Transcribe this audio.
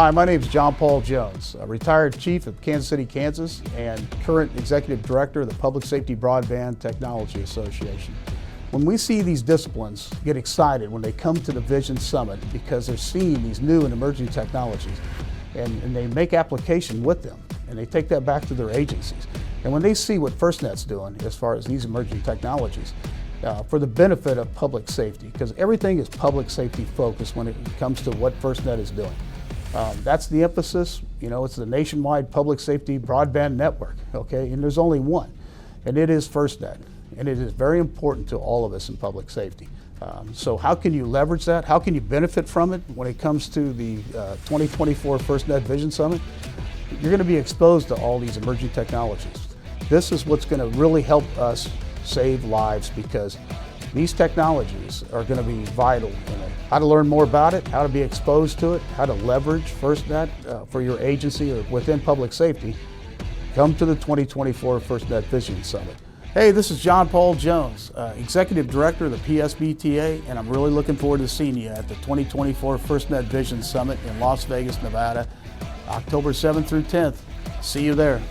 Hi, my name is John Paul Jones, a retired chief of Kansas City, Kansas, and current executive director of the Public Safety Broadband Technology Association. When we see these disciplines get excited when they come to the Vision Summit because they're seeing these new and emerging technologies and they make application with them and they take that back to their agencies. And when they see what FirstNet's doing as far as these emerging technologies for the benefit of public safety, because everything is public safety focused when it comes to what FirstNet is doing. That's the emphasis. You know, it's the nationwide public safety broadband network, okay? And there's only one, and it is FirstNet. And it is very important to all of us in public safety. So how can you leverage that? How can you benefit from it when it comes to the 2024 FirstNet Vision Summit? You're going to be exposed to all these emerging technologies. This is what's going to really help us save lives, because these technologies are going to be vital in it. How to learn more about it, how to be exposed to it, how to leverage FirstNet for your agency or within public safety, come to the 2024 FirstNet Vision Summit. Hey, this is John Paul Jones, Executive Director of the PSBTA, and I'm really looking forward to seeing you at the 2024 FirstNet Vision Summit in Las Vegas, Nevada, October 7th through 10th. See you there.